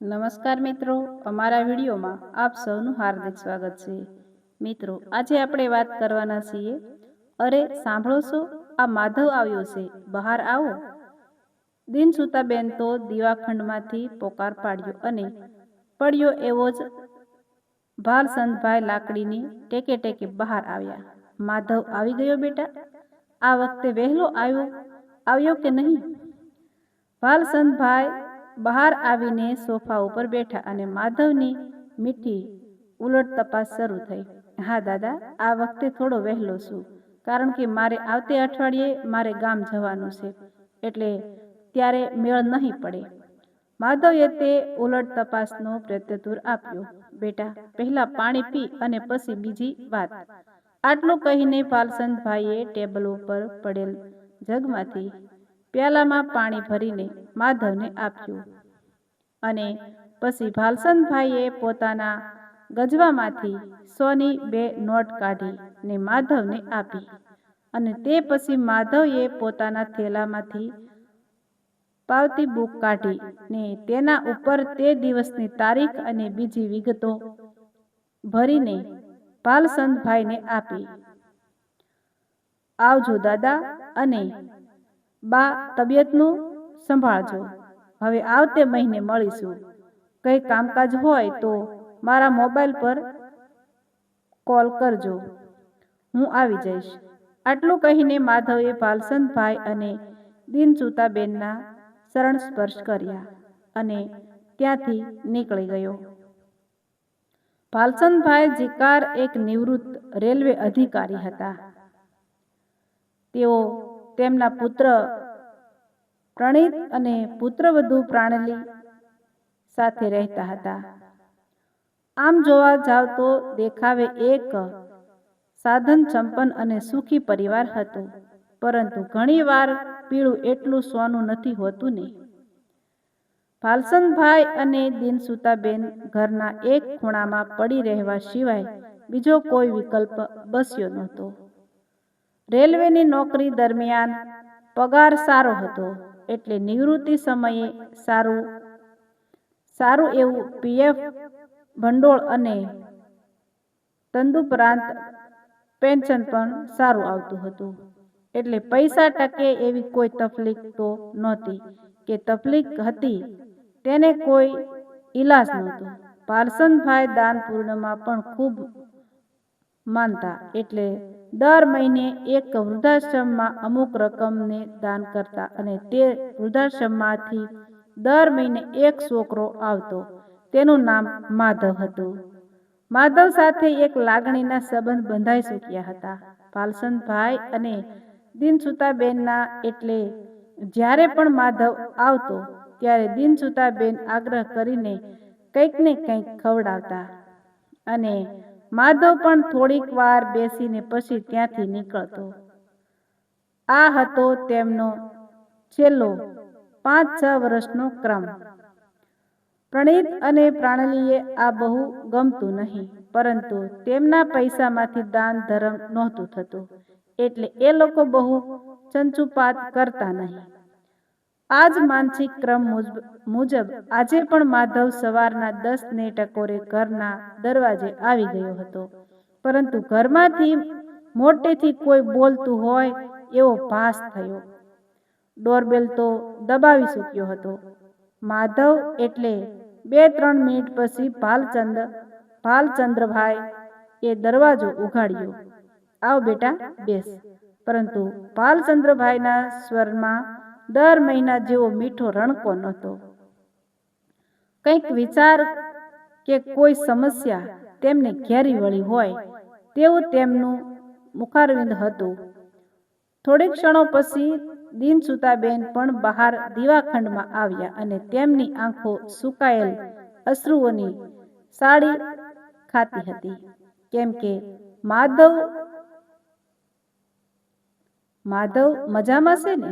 નમસ્કાર મિત્રો, અમારા વિડીયોમાં આપ સૌનું હાર્દિક સ્વાગત છે। મિત્રો, આજે આપણે વાત કરવાના છીએ, અરે સાંભળો છો, આ માધવ આવ્યો છે, બહાર આવો। દિનસુતાબેન તો દીવાખંડમાંથી પોકાર પાડ્યો અને પડ્યો એવો જ ભાલચંદભાઈ લાકડીની ટેકે ટેકે બહાર આવ્યા। માધવ આવી ગયો બેટા, આ વખતે વહેલો આવ્યો કે નહીં? ભાલચંદભાઈ બહાર આવીને સોફા ઉપર બેઠા અને માધવની મીઠી ઉલટ તપાસ શરૂ થઈ। હા દાદા, આ વખતે થોડો વહેલો છું, કારણ કે મારે આવતે અઠવાડિયે મારે ગામ જવાનું છે, એટલે ત્યારે મેળ નહીં પડે। માધવે તે ઉલટ તપાસનો પ્રત્યુત્તર આપ્યો, બેટા પહેલા પાણી પી અને પછી બીજી વાત। આટલું કહીને ભાલચંદભાઈએ ટેબલ ઉપર પડેલ જગમાંથી પ્યાલામાં પાણી ભરીને માધવને આપ્યું અને પછી ભાલચંદભાઈએ પોતાના ગજવામાંથી 100ની 2 નોટ કાઢીને માધવને આપી અને તે પછી માધવે પોતાના થેલામાંથી પાવતી બુક કાઢીને તેના ઉપર તે દિવસની તારીખ અને બીજી વિગતો ભરીને ભાલચંદભાઈને આપી। આવજો દાદા અને બા, તબિયતનું સંભાળજો। હવે આવતે મહિને મળીશું। કંઈ કામકાજ હોય તો મારા મોબાઈલ પર કોલ કરજો, હું આવી જઈશ। આટલું કહીને માધવે ભાલચંદભાઈ અને દિનસુતાબેનના ચરણ સ્પર્શ કર્યા અને ત્યાંથી નીકળી ગયો। ભાલચંદભાઈ જીકાર એક નિવૃત્ત રેલવે અધિકારી હતા। તેઓ તેમના પુત્ર પ્રણીત અને પુત્રવધુ પ્રાણલી સાથે રહેતા હતા। આમ જોવા જાવ તો દેખાવે એક સાધન સંપન્ન અને સુખી પરિવાર હતો, પરંતુ ઘણીવાર પીળું એટલું સોનું નથી હોતું ને। ભાલચંદભાઈ અને દિનસુતાબેન ઘરના એક ખૂણામાં પડી રહેવા સિવાય બીજો કોઈ વિકલ્પ બસ્યો નહોતો। રેલવેની નોકરી દરમિયાન પગાર સારો હતો, એટલે નિવૃત્તિ સમયે સારું એવું પીએફ ભંડોળ અને તદુપરાંત પેન્શન પણ સારું આવતું હતું, એટલે પૈસા ટકે એવી કોઈ તકલીફ તો નહોતી, કે તકલીફ હતી તેને કોઈ ઈલાજ નહોતો। ભાલચંદભાઈ દાન પુણ્યમાં પણ ખૂબ માનતા, એટલે દર મહિને એક વૃદ્ધાશ્રમમાં અમુક રકમને દાન કરતા અને તે વૃદ્ધાશ્રમમાંથી દર મહિને એક છોકરો આવતો, તેનું નામ માધવ હતું। માધવ સાથે એક લાગણીના સંબંધ બંધાઈ ચૂક્યા હતા। ભાલચંદભાઈ અને દિનસુતાબેનના, એટલે જ્યારે પણ માધવ આવતો ત્યારે દિનસુતાબેન આગ્રહ કરીને કંઈક ને કંઈક ખવડાવતા અને માધવ પણ થોડીક વાર બેસીને પછી ત્યાંથી નીકળતો। આ હતો તેમનો છેલ્લો 5-6 વર્ષનો ક્રમ। પ્રણીત અને પ્રાણલીએ આ બહુ ગમતું નહીં, પરંતુ તેમના પૈસામાંથી દાન ધર્મ નહોતું થતું, એટલે એ લોકો બહુ ચંચુપાત કરતા નહીં। આ જ માનસિક ક્રમ મુજબ આજે પણ માધવ સવારના 10 ને ટકોરે ઘરના દરવાજે આવી ગયો હતો, પરંતુ ઘરમાંથી મોટેથી કોઈ બોલતું હોય એવો ભાસ થયો। ડોરબેલ તો દબાવી ચૂક્યો હતો માધવ, એટલે 2-3 મિનિટ પછી ભાલચંદ્રભાઈ એ દરવાજો ઉઘાડ્યો। આવ બેટા, બેસ। પરંતુ ભાલચંદ્રભાઈના સ્વરમાં દર મહિના જેવો મીઠો રણકો નહોતો। કંઈક વિચાર કે કોઈ સમસ્યા તેમને ઘેરી વળી હોય તેવું તેમનું મુખારવિંદ હતું। થોડીક ક્ષણો પછી દિનસુતાબેન પણ બહાર દીવાખંડમાં આવ્યા અને તેમની આંખો સુકાયેલ અશ્રુઓની સાડી ખાતી હતી, કેમ કે માધવ મજામાં છે ને?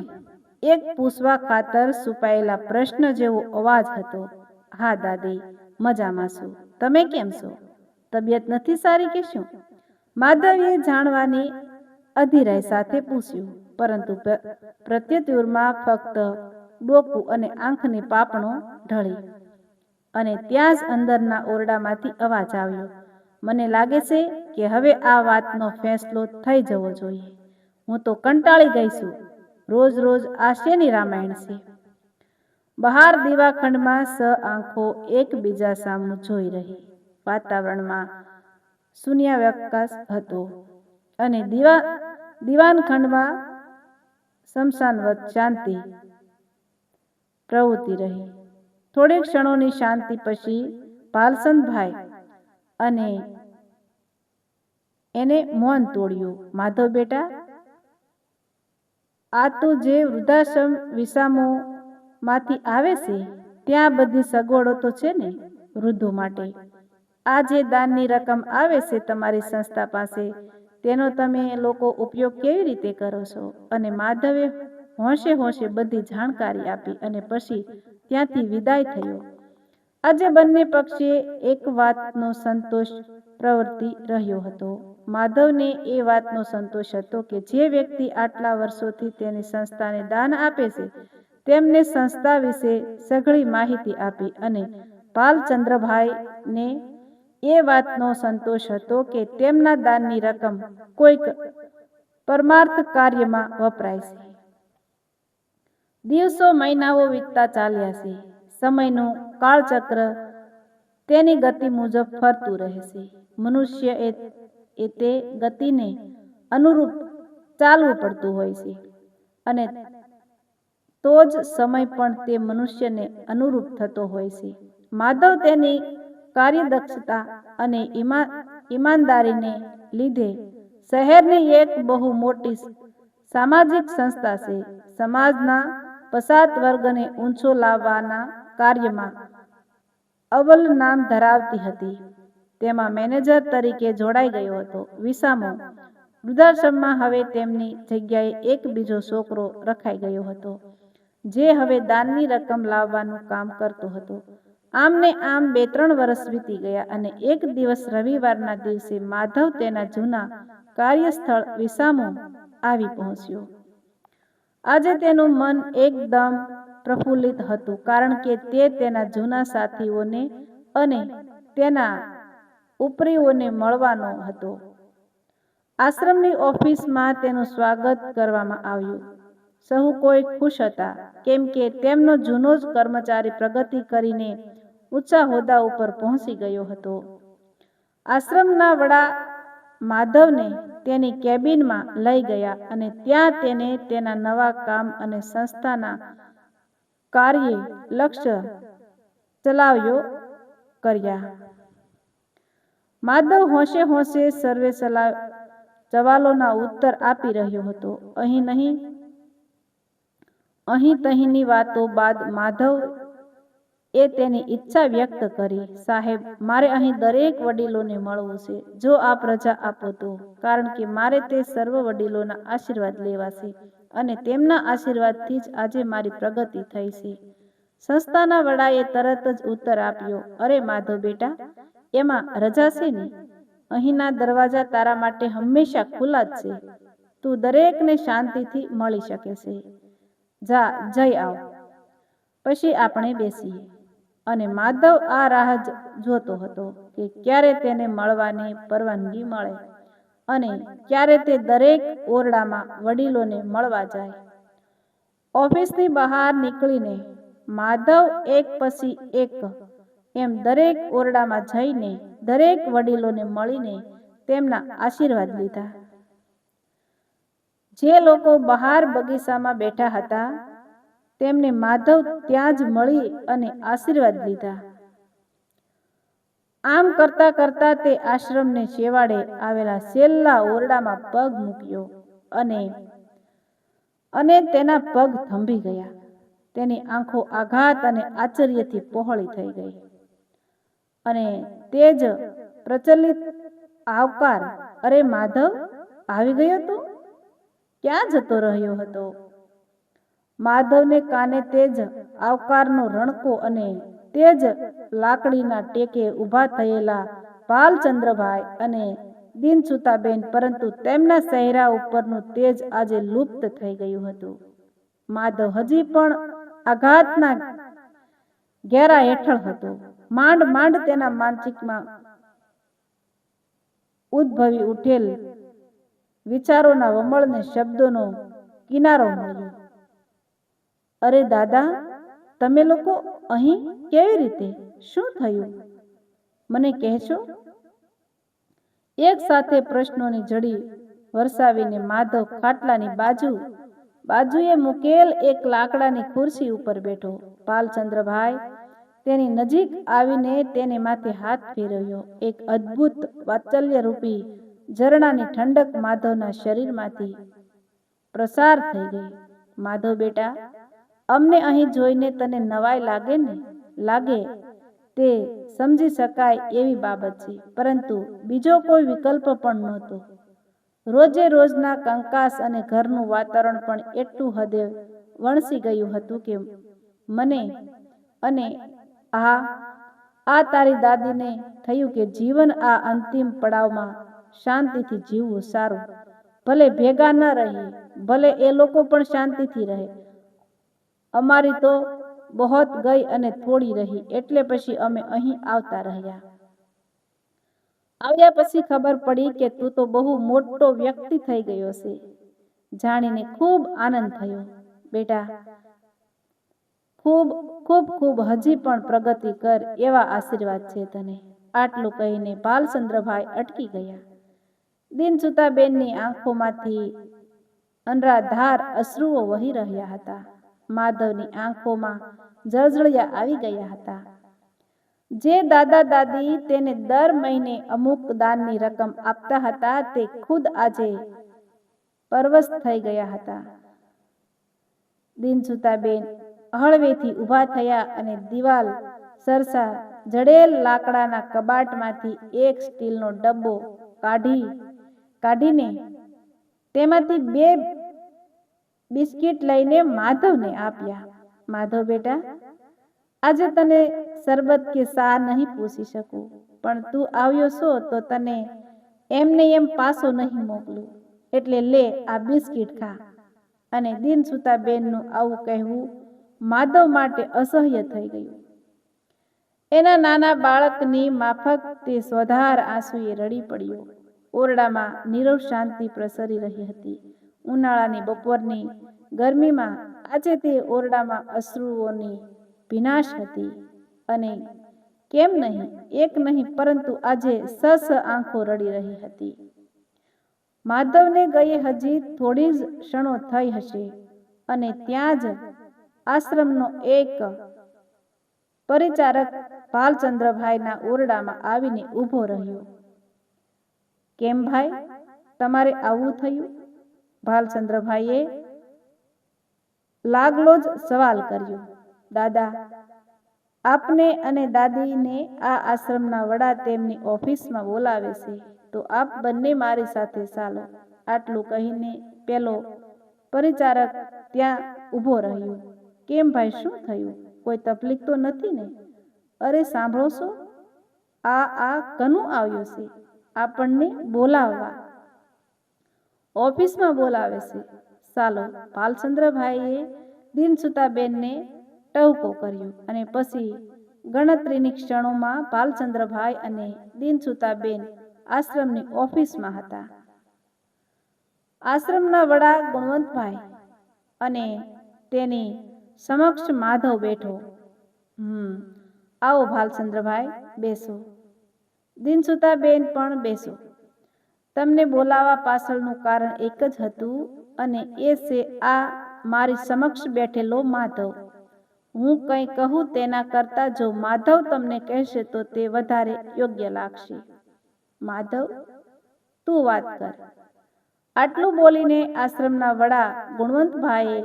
એક પૂછવા ખાતર છુપાયેલા પ્રશ્ન જેવો અવાજ હતો। હા દાદી, મજામાં છું। તમે કેમ છો? તબિયત નથી સારી કે શું? માધવે જાણવાની અધીરાઈ સાથે પૂછ્યું, પરંતુ પ્રત્યુત્તરમાં ફક્ત ડોકું અને આંખની પાપણો ઢળી। અને ત્યાં જ અંદરના ઓરડામાંથી અવાજ આવ્યો, મને લાગે છે કે હવે આ વાતનો ફેંસલો થઈ જવો જોઈએ. હું તો કંટાળી ગઈ છું. રોજ રોજ આ શેની રામાયણ છે? બહાર દીવાખંડમાં આંખો એકબીજા સામું જોઈ રહી. વાતાવરણમાં શૂન્યાવકાશ હતો અને દીવાનખંડમાં શમશાનવત શાંતિ પ્રવૃત્તિ રહી. થોડીક ક્ષણોની શાંતિ પછી ભાલચંદભાઈ અને એને મૌન તોડ્યું. માધવ બેટા, આ તું જે વૃદ્ધાશ્રમ વિસામોમાંથી આવે છે ત્યાં બધી સગવડો તો છે ને વૃદ્ધો માટે? આ જે દાનની રકમ આવે છે તમારી સંસ્થા પાસે, તેનો તમે લોકો ઉપયોગ કેવી રીતે કરો છો? અને માધવે હોંશે હોંશે બધી જાણકારી આપી અને પછી ત્યાંથી વિદાય થયો. આજે બંને પક્ષે એક વાતનો સંતોષ પ્રવર્તી રહ્યો હતો. માધવને એ વાતનો સંતોષ હતો કે જે વ્યક્તિ આટલા વર્ષોથી તેની સંસ્થાને દાન આપે છે તેમને સંસ્થા વિશે સઘળી માહિતી આપી, અને ભાલચંદ્રભાઈને એ વાતનો સંતોષ હતો કે તેમના દાનની રકમ કોઈક પરમાર્થ કાર્યમાં વપરાય છે. દિવસો મહિનાઓ વીતતા ચાલ્યા છે. સમયનું કાળચક્ર તેની ગતિ મુજબ ફરતું રહે છે. મનુષ્ય એ તે ગતિને અનુરૂપ ચાલવું પડતું હોય છે, અને તો જ સમય પણ તે મનુષ્યને અનુરૂપ થતો હોય છે. માધવ તેની કાર્યદક્ષતા અને ઈમાનદારીને લીધે શહેરની એક બહુ મોટી સામાજિક સંસ્થા છે. સમાજના પછાત વર્ગને ઊંચો લાવવાના કાર્યમાં અવ્વલ નામ ધરાવતી હતી. તેમાં મેનેજર તરીકે જોડાઈ ગયો હતો. વિસામો વૃદ્ધાશ્રમમાં હવે તેમની જગ્યાએ એક બીજો છોકરો રખાઈ ગયો હતો, જે હવે દાનની રકમ લાવવાનું કામ કરતો હતો. આમ ને આમ 2-3 વર્ષ વીતી ગયા અને એક દિવસ રવિવારના દિવસે માધવ તેના જૂના કાર્યસ્થળ વિસામો આવી પહોંચ્યો. આજે તેનું મન એકદમ પ્રફુલ્લિત હતું, કારણ કે તે તેના જૂના સાથીઓને અને તેના ઉપરીઓને મળવાનો હતો. આશ્રમની ઓફિસમાં તેનું સ્વાગત કરવામાં આવ્યું. સહુ કોઈ ખુશ હતા, કેમ કે તેમનો જૂનો જ કર્મચારી પ્રગતિ કરીને ઊંચા હોદ્દા ઉપર પહોંચી ગયો હતો. આશ્રમના વડા માધવને તેની કેબિનમાં લઈ ગયા અને ત્યાં તેને તેના નવા કામ અને સંસ્થાના કાર્યે લક્ષ્ય ચલાવ્યો કર્યા. માધવ હોંશે હોંશે સર્વે સવાલોના ઉત્તર આપી રહ્યો હતો. અહીં તહીંની વાતો બાદ માધવ એ તેની ઈચ્છા વ્યક્ત કરી, સાહેબ, મારે અહીં દરેક વડીલોને મળવું છે, જો આપ રજા આપો તો, કારણ કે મારે તે સર્વ વડીલોના આશીર્વાદ લેવા છે, અને તેમના આશીર્વાદથી જ આજે મારી પ્રગતિ થઈ છે. સંસ્થાના વડાએ તરત જ ઉત્તર આપ્યો, અરે માધવ બેટા, એમાં રજા છે ને? અહીંના દરવાજા તારા માટે હંમેશા ખુલ્લા જ છે. તું દરેકને શાંતિથી મળી શકે છે. જા, જઈ આવ, પછી આપણે બેસીએ. અને માધવ આ રાહ જોતો હતો કે ક્યારે તેને મળવાની પરવાનગી મળે અને ક્યારે તે દરેક ઓરડામાં વડીલોને મળવા જાય. ઓફિસની બહાર નીકળીને માધવ એક પછી એક એમ દરેક ઓરડામાં જઈને દરેક વડીલોને મળીને તેમના આશીર્વાદ લીધા. જે લોકો બહાર બગીચામાં બેઠા હતા તેમને માધવ ત્યાં જ મળી અને આશીર્વાદ લીધા. આમ કરતા કરતા તે આશ્રમને છેવાડે આવેલા છેલ્લા ઓરડામાં પગ મૂક્યો અને તેના પગ થંભી ગયા. તેની આંખો આઘાત અને આશ્ચર્યથી પહોળી થઈ ગઈ, અને તે જ પ્રચલિત આવકાર, અરે માધવ, આવી ગયો તું? ક્યાં જતો રહ્યો હતો? માધવને કાને તે જ આવકારનો રણકો અને તે જ લાકડીના ટેકે ઊભા થયેલા ભાલચંદ્રભાઈ અને દિનસુતાબેન, પરંતુ તેમના ચહેરા ઉપરનું તેજ આજે લુપ્ત થઈ ગયું હતું. માધવ હજી પણ આઘાતના ઘેરા હેઠળ હતો. માંડ માંડ તેના માનસિકમાં ઉદ્ભવી ઉઠેલ વિચારોના વમળને શબ્દોનો કિનારો મળ્યો. અરે દાદા, તમે લોકો અહીં કેવી રીતે? શું થયું? મને કહેશો? એક સાથે પ્રશ્નોની જડી વરસાવીને માધવ ખાટલાની બાજુએ મૂકેલ એક લાકડાની ખુરશી ઉપર બેઠો. ભાલચંદ્રભાઈ તેની નજીક આવીને તેને માથે હાથ ફેરવ્યો. એક અદ્ભુત વાત્સલ્યરૂપી ઝરણાની ઠંડક માધવના શરીરમાંથી પ્રસાર થઈ ગઈ. માધવ બેટા, અમને અહીં જોઈને તને નવાઈ લાગે તે સમજી શકાય એવી બાબત છે, પરંતુ બીજો કોઈ વિકલ્પ પણ નહોતો. રોજે રોજના કંકાસ અને ઘરનું વાતાવરણ પણ એટલું હદે વણસી ગયું હતું કે મને અને આ તારી દાદીને થયું કે જીવન આ અંતિમ પડાવમાં શાંતિથી જીવવું સારું. ભલે ભેગા ન રહીએ, ભલે એ લોકો પણ શાંતિથી રહે. અમારી તો બહોત ગઈ અને થોડી રહી, એટલે પછી અમે અહીં આવતા રહ્યા. આવ્યા પછી ખબર પડી કે તું તો બહુ મોટો વ્યક્તિ થઈ ગયો છે. જાણીને ખૂબ આનંદ થયો. બેટા, ખૂબ ખૂબ ખૂબ હજી પણ પ્રગતિ કર એવા આશીર્વાદ છે તને. આટલું કહીને ભાલચંદ્રભાઈ અટકી ગયા. દિનસુતાબેનની આંખોમાંથી અનરાધાર અશ્રુઓ વહી રહ્યા હતા. માધવની આંખોમાં જળજળિયા આવી ગયા હતા. જે દાદા દાદી તેને દર મહિને અમુક દાનની રકમ આપતા હતા, તે ખુદ આજે પરવશ થઈ ગયા હતા. દિનસુતાબેન હળવેથી ઊભા થયા અને દિવાલ સરસા જડેલ લાકડાના કબાટમાંથી એક સ્ટીલનો ડબ્બો કાઢીને તેમાંથી 2 બિસ્કિટ લઈને માધવને આપ્યા. માધવ બેટા, આજે તને શરબત કે સા નહીં પૂછી શકું, પણ તું આવ્યો છો તો તને એમને એમ પાછો નહીં મોકલું. એટલે લે, આ બિસ્કિટ ખા. અને દિનસુતાબેનનું આવું કહેવું માધવ માટે અસહ્ય થઈ ગયું. એના નાના બાળકની માફક તે સ્વધાર આંસુએ રડી પડ્યો. ઓરડામાં નીરવ શાંતિ પ્રસરી રહી હતી. ઉનાળાની બપોરની ગરમીમાં આજે તે ઓરડામાં અશ્રુઓની ભીનાશ હતી. અને કેમ નહીં, એક નહીં પરંતુ આજે આંખો રડી રહી હતી. માધવને ગયે હજી થોડી જ ક્ષણો થઈ હશે અને ત્યાં જ આશ્રમનો એક પરિચારક ભાલચંદ્રભાઈના ઓરડામાં આવીને ઊભો રહ્યો. કેમ ભાઈ, તમારે આવું થયું? ભાલચંદ્રભાઈએ લાગલો જ સવાલ કર્યો. દાદા, આપને અને દાદીને આ આશ્રમના વડા તેમની ઓફિસમાં બોલાવે છે, તો આપ બંને મારી સાથે ચાલો. આટલું કહીને પેલો પરિચારક ત્યાં ઊભો રહ્યો. કેમ ભાઈ, શું થયું? કોઈ તકલીફ તો નથી ને? અરે સાંભળો છો, આ કનું આવ્યો છે? આપણને બોલાવવા ઓફિસમાં બોલાવે છે. ચાલો. ભાલચંદ્રભાઈએ દિનસુતાબેનને ટહુકો કર્યો અને પછી ગણતરીની ક્ષણોમાં ભાલચંદ્રભાઈ અને દિનસુતાબેન આશ્રમની ઓફિસમાં હતા. આશ્રમના વડા ગુણવંતભાઈ અને તેની સમક્ષ માધવ બેઠો. આવો ભાલચંદ્રભાઈ, બેસો. દિનસુતાબેન પણ બેસો. તમને બોલાવા પાછળનું કારણ એક જ હતું અને એ છે આ મારી સમક્ષ બેઠેલો માધવ. હું કંઈ કહું તેના કરતાં જો માધવ તમને કહેશે તો તે વધારે યોગ્ય લાગશે. માધવ, તું વાત કર. આટલું બોલીને આશ્રમના વડા ગુણવંતભાઈએ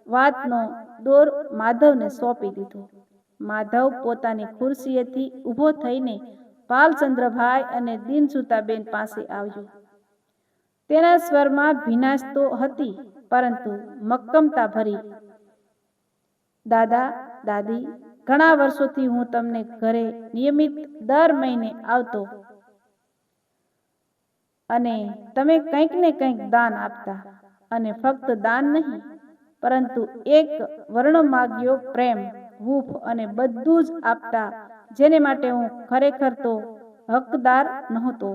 વાતનો દોર માધવને સોંપી દીધો. માધવ પોતાની ખુરશીએથી ઊભો થઈને ભાલચંદ્રભાઈ અને દિનસુતાબેન પાસે આવ્યો. તેના સ્વરમાં ભીનાશ તો હતી, પરંતુ મક્કમતા ભરી. દાદા, દાદી, ઘણા વર્ષોથી હું તમને ઘરે નિયમિત દર મહિને આવતો અને તમે કંઈક ને કંઈક દાન આપતા, અને ફક્ત દાન નહીં પરંતુ એક વર્ણમાગ્યો પ્રેમ, હૂંફ અને બધું જ આપતા જેને માટે હું ખરેખર તો હકદાર નહોતો.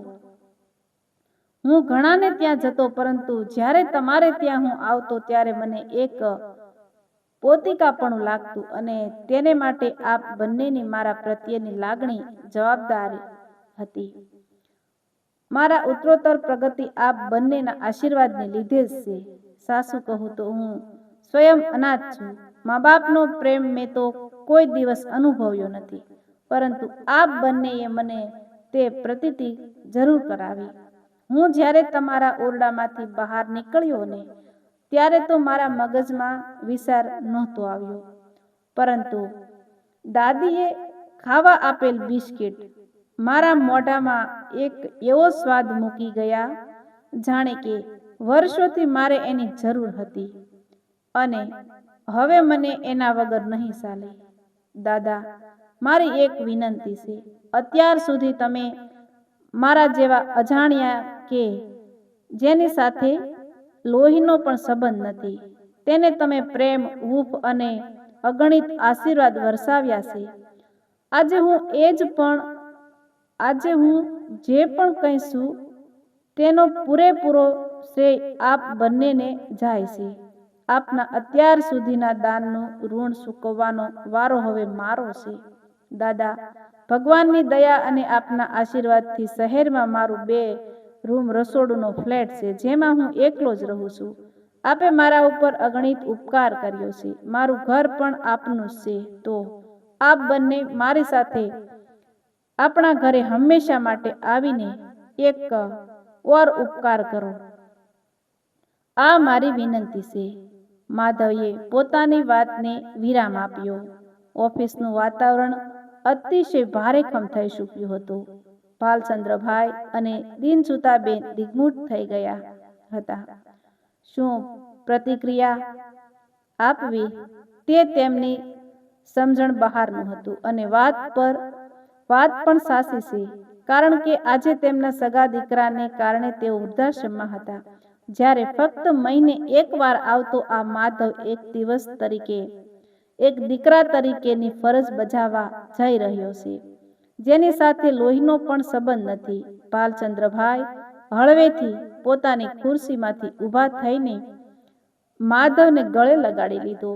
હું ઘણાને ત્યાં જતો, પરંતુ જ્યારે તમારે ત્યાં હું આવતો ત્યારે મને એક પોતિકાપણું લાગતું, અને તેને માટે આપ બંનેની મારા પ્રત્યેની લાગણી જવાબદાર હતી. મારા ઉત્તરોત્તર પ્રગતિ આપ બંનેના આશીર્વાદને લીધે જ છે. સાસુ કહું તો હું સ્વયં અનાથ છું. મા બાપનો પ્રેમ મેં તો કોઈ દિવસ અનુભવ્યો નથી, પરંતુ આપ બંનેએ મને તે પ્રતીતિ જરૂર કરાવી. હું જ્યારે તમારા ઓરડામાંથી બહાર નીકળ્યો ને, ત્યારે તો મારા મગજમાં વિચાર નહોતો આવ્યો, પરંતુ દાદીએ ખાવા આપેલ બિસ્કિટ મારા મોઢામાં એક એવો સ્વાદ મૂકી ગયા, જાણે કે વર્ષોથી મારે એની જરૂર હતી, અને હવે મને એના વગર નહીં ચાલે. દાદા, મારી એક વિનંતી છે. અત્યાર સુધી તમે મારા જેવા અજાણ્યા કે જેની સાથે લોહીનો પણ સંબંધ નથી, તેને તમે પ્રેમ, હૂંફ અને અગણિત આશીર્વાદ વરસાવ્યા છે. આજે હું જે પણ કહીશું તેનો પૂરેપૂરો શ્રેય આપ બંનેને જાય છે. આપના અત્યાર સુધીના દાનનું ઋણ ચૂકવવાનો વારો હવે મારો છે. દાદા, ભગવાનની દયા અને આપના આશીર્વાદથી શહેરમાં મારું 2 રૂમ રસોડુંનો ફ્લેટ છે, જેમાં હું એકલો જ રહું છું. આપે મારા ઉપર અગણિત ઉપકાર કર્યો છે. મારું ઘર પણ આપનું જ છે. તો આપ બંને મારી સાથે આપણા ઘરે હંમેશા માટે આવીને એક ઓર ઉપકાર કરો. આ મારી વિનંતી છે. માધવએ પોતાની વાતને વિરામ આપ્યો. ઓફિસનું વાતાવરણ અતિશય ભારેખમ થઈ ચૂક્યું હતું. ભાલચંદ્રભાઈ અને દિનસુતાબેન દિગ્મૂઢ થઈ ગયા હતા. શું પ્રતિક્રિયા આપવી તે તેમની સમજણ બહારનું હતું, અને વાત પણ સાચી છે, કારણ કે આજે તેમના સગા દીકરાને કારણે તેઓ વૃદ્ધાશ્રમમાં હતા, જ્યારે ફક્ત મહિને એકવાર આવતો આ માધવ એક દીકરા તરીકેની ફરજ બજાવવા જઈ રહ્યો છે, જેની સાથે લોહીનો પણ સંબંધ નથી. ભાલચંદ્રભાઈ હળવેથી પોતાની ખુરશીમાંથી ઊભા થઈને માધવને ગળે લગાડી લીધો.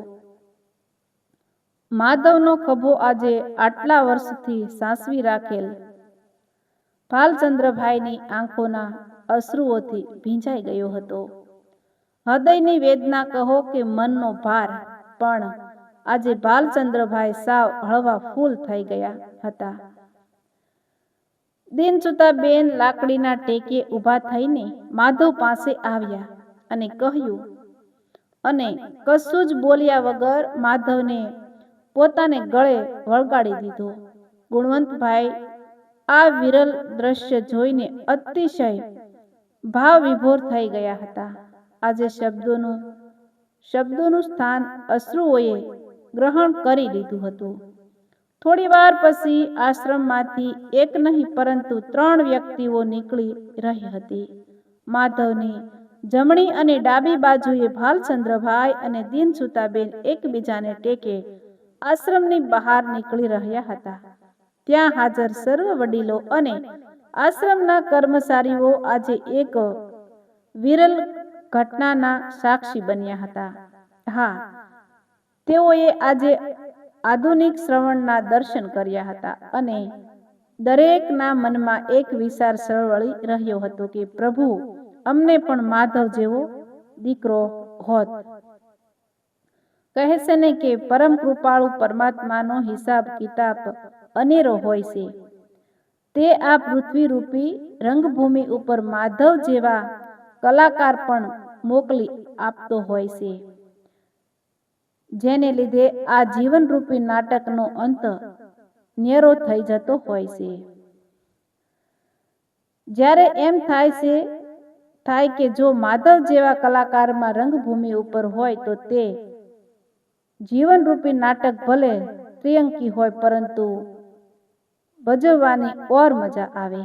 માધવનો ખભો આજે આટલા વર્ષથી સાચવી રાખેલ ભાલચંદ્રભાઈની આંખોના અશ્રુઓથી ભીંજાઈ ગયો હતો. હૃદયની વેદના કહો કે મનનો ભાર, પણ આજે ભાલચંદ્રભાઈ સાવ હળવા ફૂલ થઈ ગયા હતા. દિનસુતાબેન લાકડીના ટેકે ઊભા થઈને માધવ પાસે આવ્યા અને કહ્યું, અને કશું જ બોલ્યા વગર માધવને પોતાને ગળે વળગાડી દીધો. ગુણવંતભાઈ આ વિરલ દ્રશ્ય જોઈને અતિશય ભાવવિભોર થઈ ગયા હતા. આજે શબ્દોનું સ્થાન અશ્રુઓએ ગ્રહણ કરી લીધું હતું. થોડી વાર પછી આશ્રમમાંથી એક નહીં પરંતુ 3 વ્યક્તિઓ નીકળી રહી હતી. માધવની જમણી અને ડાબી બાજુએ ભાલચંદ્રભાઈ અને દિનસુતાબેન એકબીજાને ટેકે આશ્રમની બહાર નીકળી રહ્યા હતા. ત્યાં હાજર સર્વ વડીલો અને આશ્રમના કર્મચારીઓ આજે એક વિરલ ઘટનાના સાક્ષી બન્યા હતા. હા, તેઓએ આજે આધુનિક શ્રવણના દર્શન કર્યા હતા, અને દરેકના મનમાં એક વિચાર સળવળી રહ્યો હતો કે પ્રભુ, અમને પણ માધવ જેવો દીકરો હોત. કહે છે ને કે પરમ કૃપાળુ પરમાત્માનો હિસાબ કિતાબ અનેરો હોય છે. તે આ પૃથ્વીરૂપી રંગભૂમિ ઉપર માધવ જેવા કલાકાર પણ મોકલી આપતો હોય છે, જેને લીધે આ જીવનરૂપી નાટકનો અંત ન્યારો થઈ જતો હોય છે. જ્યારે એમ થાય કે જો માધવ જેવા કલાકારમાં રંગભૂમિ ઉપર હોય તો તે જીવનરૂપી નાટક ભલે ત્રિઅંકી હોય, પરંતુ ભજવવાની ઓર મજા આવે.